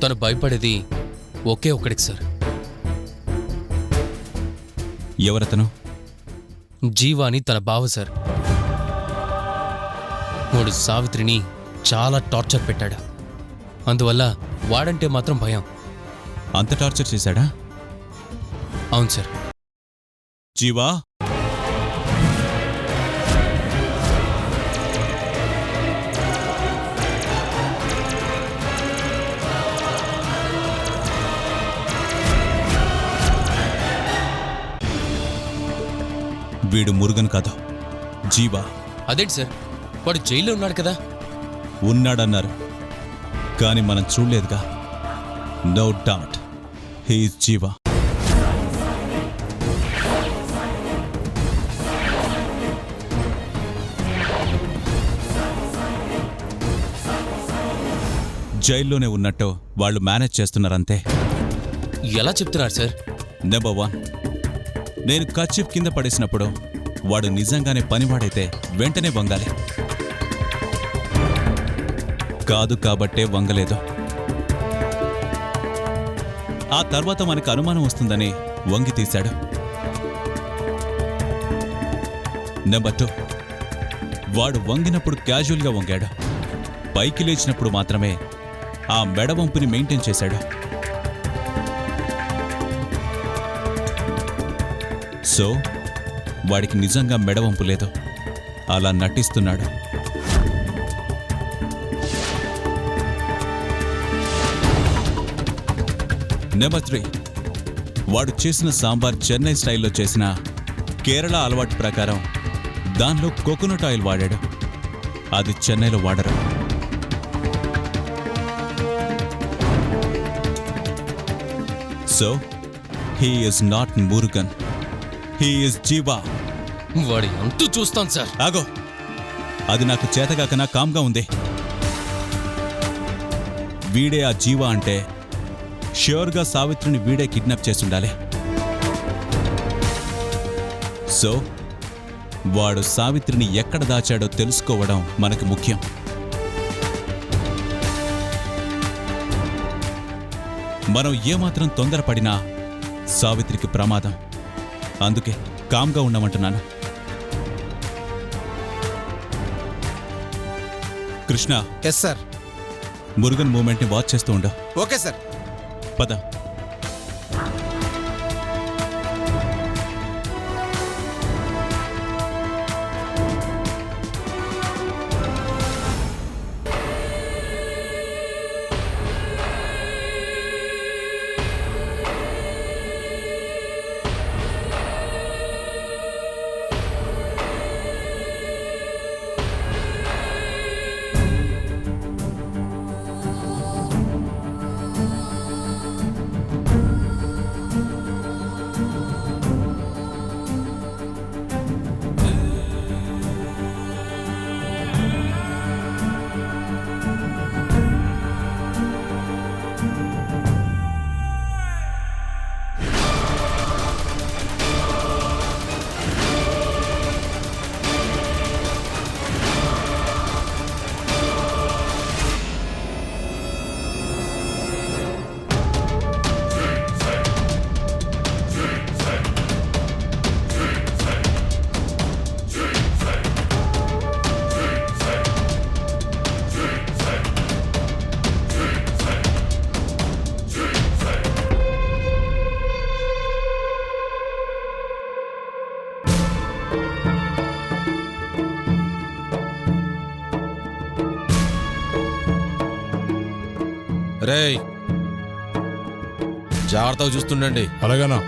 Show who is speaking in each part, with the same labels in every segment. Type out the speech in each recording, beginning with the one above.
Speaker 1: తను భయపడేది ఒకే ఒక్కడికి సార్.
Speaker 2: ఎవరతను?
Speaker 1: జీవాని తన బావ సార్. వాడు సావిత్రిని చాలా టార్చర్ పెట్టాడు. అందువల్ల వాడంటే మాత్రం భయం.
Speaker 2: అంత టార్చర్ చేశాడా?
Speaker 1: అవును సార్.
Speaker 2: జీవా, వీడు మురుగన్ కాదు, జీవా.
Speaker 1: అదేంటి సార్, వాడు జైల్లో ఉన్నాడు కదా?
Speaker 2: ఉన్నాడన్నారు, కానీ మనం చూడలేదుగా. నో డౌట్ హీఈస్ జీవా. జైల్లోనే ఉన్నట్టు వాళ్ళు మేనేజ్ చేస్తున్నారంతే.
Speaker 1: ఎలా చెప్తున్నారు సార్?
Speaker 2: నెంబర్ 1, నేను కర్చీఫ్ కింద పడేసినప్పుడు వాడు నిజంగానే పనివాడైతే వెంటనే వంగాలి. కాదు కాబట్టే వంగలేదు. ఆ తర్వాత మనకు అనుమానం వస్తుందని వంగి తీశాడు. నెంబర్ 2, వాడు వంగినప్పుడు క్యాజువల్గా వంగాడు. పైకి లేచినప్పుడు మాత్రమే ఆ మెడవంపుని మెయింటైన్ చేశాడు. సో వాడికి నిజంగా మెడవంపు లేదు, అలా నటిస్తున్నాడు. నెంబర్ 3, వాడు చేసిన సాంబార్ చెన్నై స్టైల్లో చేసిన కేరళ అలవాటు ప్రకారం దానిలో కోకోనట్ ఆయిల్ వాడాడు. అది చెన్నైలో వాడరు. So he is not Murugan, he is Jeeva.
Speaker 1: వాడి అంతూ చూస్తాను సార్.
Speaker 2: ఆగో, అది నాకు చేతగాకనా కామ్గా ఉంది. వీడే ఆ జీవా అంటే ష్యూర్గా సావిత్రిని వీడే కిడ్నాప్ చేసుండాలి. సో వాడు సావిత్రిని ఎక్కడ దాచాడో తెలుసుకోవడం మనకు ముఖ్యం. మనం ఏమాత్రం తొందరపడినా సావిత్రికి ప్రమాదం. అందుకే కామ్గా ఉండమంటున్నాను. కృష్ణ.
Speaker 3: Yes sir.
Speaker 2: మురుగన్ మూమెంట్ని వాచ్ చేస్తూ ఉండు.
Speaker 3: Okay sir.
Speaker 2: పద.
Speaker 4: రేయ్, జాగ్రత్తగా చూస్తుండండి.
Speaker 5: అలాగనా?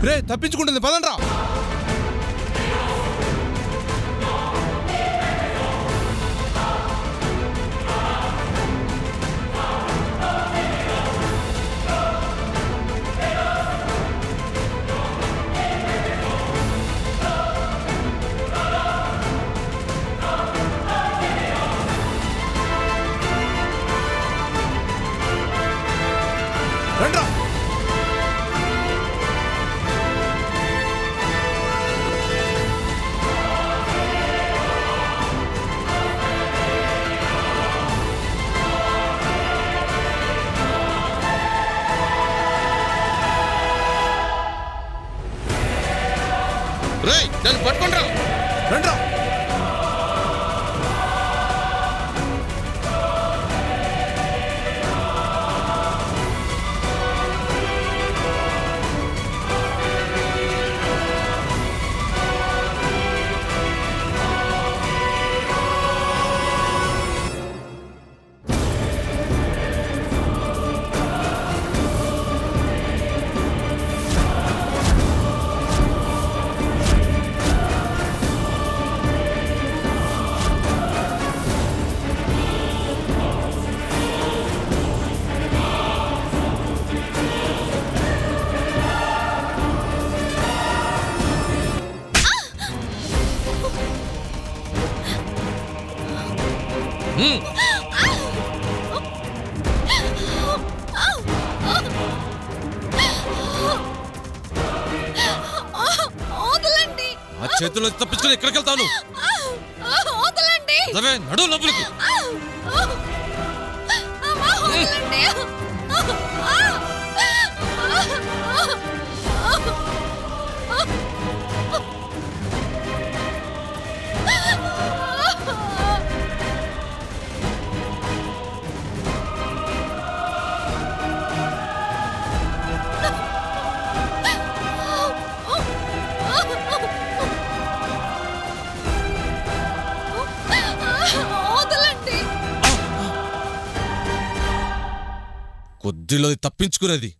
Speaker 3: రే తప్పించుకుంటుంది పదండ్రా. రండ్రా.
Speaker 1: రేయ్ నన్ను పట్టుకుంటా.
Speaker 3: రండ్రా.
Speaker 4: వదలండి.
Speaker 1: ఆ చేతుల్లో తప్పించుకుని ఎక్కడికి వెళ్తాను?
Speaker 4: వదలండి.
Speaker 1: నడు లోపలికి.
Speaker 4: అమ్మా, వదలండి. వదలండి.
Speaker 1: కొద్దిలో తప్పించుకునేది.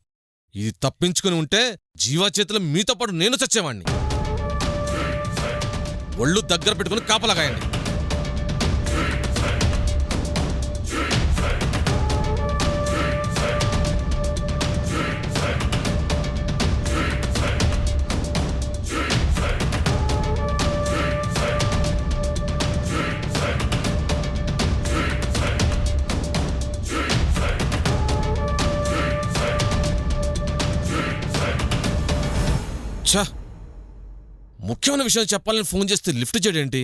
Speaker 1: ఇది తప్పించుకుని ఉంటే జీవా చేతిలో మీతో పాటు నేను చచ్చేవాణ్ణి. ఒళ్ళు దగ్గర పెట్టుకుని కాపలాగాయండి. ఛా, ముఖ్యమైన విషయం చెప్పాలని ఫోన్ చేస్తే లిఫ్ట్ చేయడేంటి?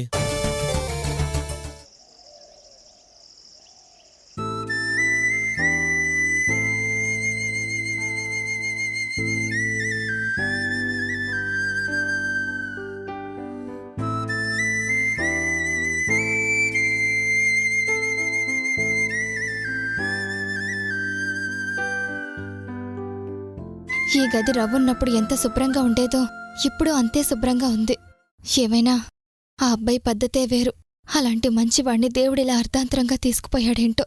Speaker 4: ఈ గది రవ్వున్నప్పుడు ఎంత శుభ్రంగా ఉండేదో ఇప్పుడు అంతే శుభ్రంగా ఉంది. ఏమైనా ఆ అబ్బాయి పద్ధతే వేరు. అలాంటి మంచివాణ్ణి దేవుడిలా అర్ధాంతరంగా తీసుకుపోయాడేంటో.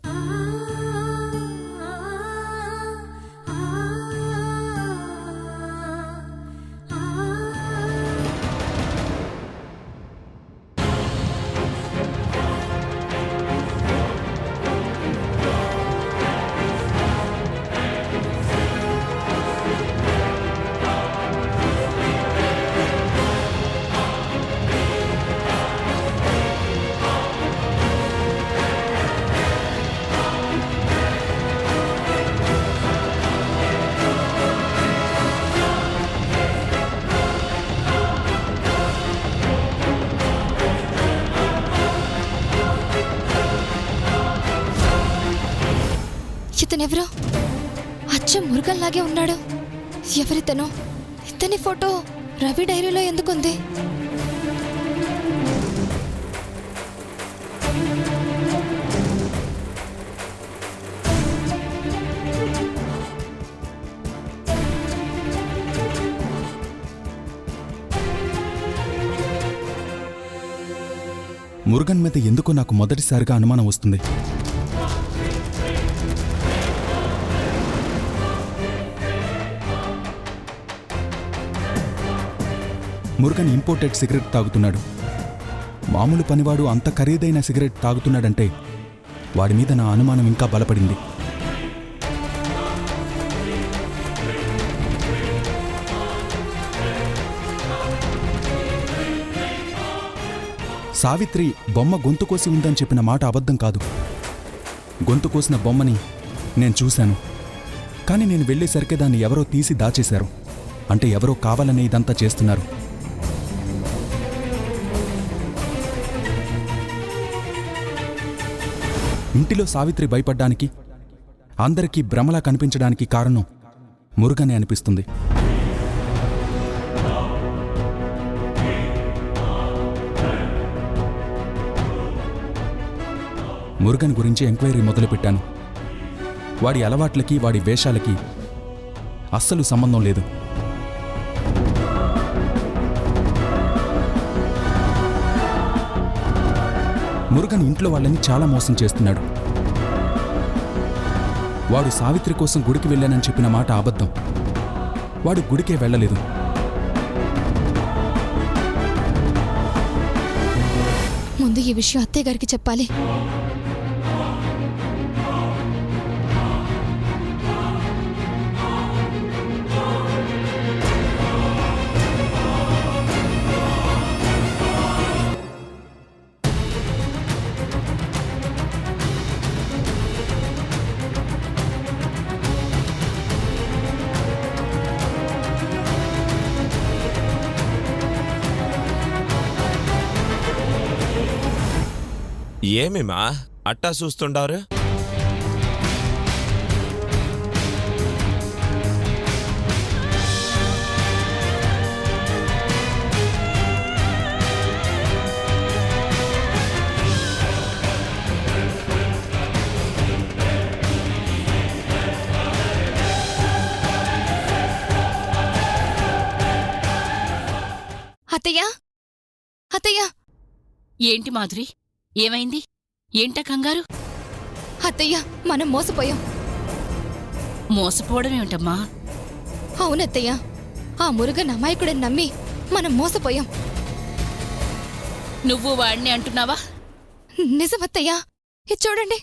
Speaker 4: ఇతనెవరో అచ్చం మురుగల్లాగే ఉన్నాడు. ఎవరితను? ఇతని ఫోటో రవి డైరీలో ఎందుకుంది?
Speaker 5: మురుగన్ మీద ఎందుకో నాకు మొదటిసారిగా అనుమానం వస్తుంది. మురుగన్ ఇంపోర్టెడ్ సిగరెట్ తాగుతున్నాడు. మామూలు పనివాడు అంత ఖరీదైన సిగరెట్ తాగుతున్నాడంటే వాడి మీద నా అనుమానం ఇంకా బలపడింది. సావిత్రి బొమ్మ గొంతు కోసి ఉందని చెప్పిన మాట అబద్ధం కాదు. గొంతు కోసిన బొమ్మని నేను చూశాను. కానీ నేను వెళ్ళేసరికి దాన్ని ఎవరో తీసి దాచేశారు. అంటే ఎవరో కావాలనే ఇదంతా చేస్తున్నారు. ఇంటిలో సావిత్రి భయపడ్డానికి, అందరికీ భ్రమలా కనిపించడానికి కారణం మురుగనే అనిపిస్తుంది. మురుగన్ గురించి ఎంక్వైరీ మొదలుపెట్టాను. వాడి అలవాట్లకి, వాడి వేషాలకి అస్సలు సంబంధం లేదు. మురుగన్ ఇంట్లో వాళ్ళని చాలా మోసం చేస్తున్నాడు. వాడు సావిత్రి కోసం గుడికి వెళ్ళానని చెప్పిన మాట అబద్ధం. వాడు గుడికే వెళ్ళలేదు.
Speaker 4: ముందు ఈ విషయం అత్తయ్య గారికి చెప్పాలి.
Speaker 6: ఏమిమా అట్టా చూస్తుండారు?
Speaker 4: అత్తయ్య, అత్తయ్య,
Speaker 7: ఏంటి మాధురి, ఏమైంది? ఏంట కంగారు?
Speaker 4: అత్తయ్య, మనం మోసపోయాం.
Speaker 7: మోసపోవడం ఏమిటమ్మా?
Speaker 4: అవునత్తయ్య, ఆ మురుగన్ అమాయకుడని నమ్మి మనం మోసపోయాం.
Speaker 7: నువ్వు వాడిని అంటున్నావా?
Speaker 4: నిజమత్తయ్య, ఇది చూడండి.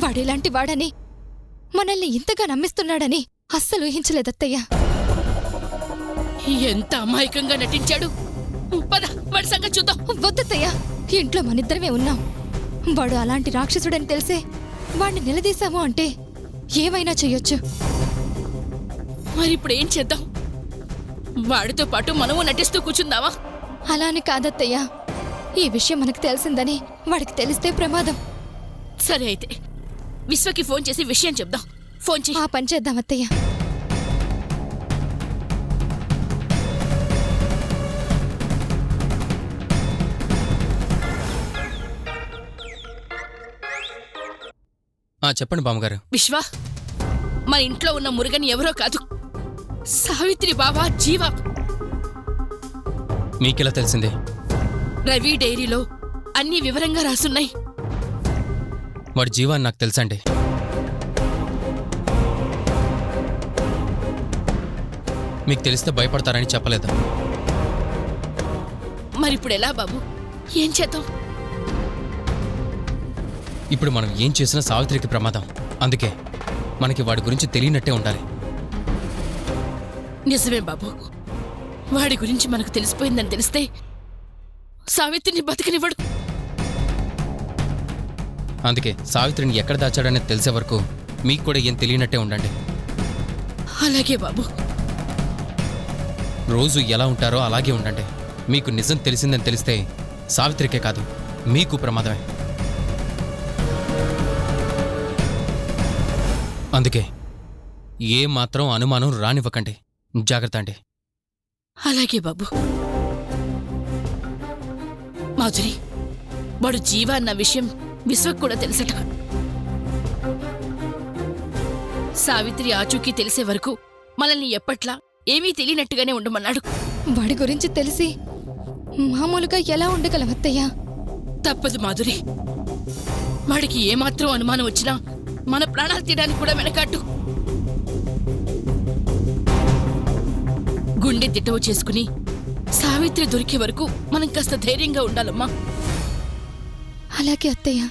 Speaker 4: వాడిలాంటి వాడని, మనల్ని ఇంతగా నమ్మిస్తున్నాడని అస్సలు ఊహించలేదత్తయ్య.
Speaker 7: ఎంత అమాయకంగా నటించాడు. పద, వాడి సంగతి చూద్దాం.
Speaker 4: వద్దత్తయ్య, ఇంట్లో మనిద్దరమే ఉన్నాం. వాడు అలాంటి రాక్షసుడని తెలిసే వాడిని నిలదీశాము అంటే ఏమైనా చెయ్యొచ్చు.
Speaker 7: మరిప్పుడు ఏం చేద్దాం? వాడితో పాటు మనము నటిస్తూ కూర్చుందావా?
Speaker 4: అలాని కాదత్తయ్య, ఈ విషయం మనకు తెలిసిందని వాడికి తెలిస్తే ప్రమాదం.
Speaker 7: సరే అయితే విశ్వకి ఫోన్ చేసి విషయం చెప్దాం. ఫోన్ చేయి.
Speaker 4: ఆ పని చేద్దాం అత్తయ్య.
Speaker 1: చెప్పండి బామ్మగారు.
Speaker 7: విశ్వ, మన ఇంట్లో ఉన్న మురుగన్ ఎవరో కాదు, సావిత్రి బావా జీవ.
Speaker 1: మీకెలా తెలిసిందే?
Speaker 7: రవి డైరీలో అన్ని వివరంగా రాసున్నాయి.
Speaker 1: వాడి జీవాన్ని నాకు తెలుసండి. మీకు తెలిస్తే భయపడతారని చెప్పలేదా?
Speaker 7: మరిప్పుడు ఎలా బాబు? ఏం చేద్దాం?
Speaker 1: ఇప్పుడు మనం ఏం చేసినా సావిత్రికి ప్రమాదం. అందుకే మనకి వాడి గురించి తెలియనట్టే ఉండాలి.
Speaker 7: నిజమే బాబు, వాడి గురించి మనకు తెలిసిపోయిందని తెలిస్తే సావిత్రిని బతికనివ్వడు.
Speaker 1: అందుకే సావిత్రిని ఎక్కడ దాచాడనేది తెలిసే వరకు మీకు కూడా ఏం తెలియనట్టే ఉండండి.
Speaker 7: అలాగే బాబు.
Speaker 1: రోజు ఎలా ఉంటారో అలాగే ఉండండి. మీకు నిజం తెలిసిందని తెలిస్తే సావిత్రికే కాదు మీకు ప్రమాదమే. అందుకే ఏ మాత్రం అనుమానం రానివ్వకండి. జాగ్రత్త అండి.
Speaker 7: అలాగే బాబు. మాధురి, వాడు జీవ అన్న విషయం విశ్వకు కూడా తెలుసట. సావిత్రి ఆచూకీ తెలిసే వరకు మనల్ని ఎప్పట్లా ఏమీ తెలియనట్టుగానే ఉండమన్నాడు.
Speaker 4: వాడి గురించి తెలిసి మామూలుగా ఎలా ఉండగలవత్తయ్యా?
Speaker 7: తప్పదు మాధురి. వాడికి ఏమాత్రం అనుమానం వచ్చినా మన ప్రాణాలు తీయడానికి కూడా వెనకాటు. గుండె దిట్టవ చేసుకుని సావిత్రి దొరికే వరకు మనం కాస్త ధైర్యంగా ఉండాలమ్మా.
Speaker 4: అలాగే అత్తయ్య.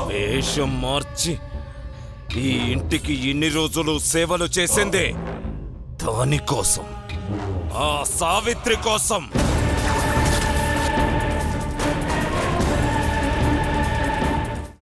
Speaker 6: వేషం మార్చి ఈ ఇంటికి ఇన్ని రోజులు సేవలు చేసిందే దానికోసం, ఆ సావిత్రి కోసం.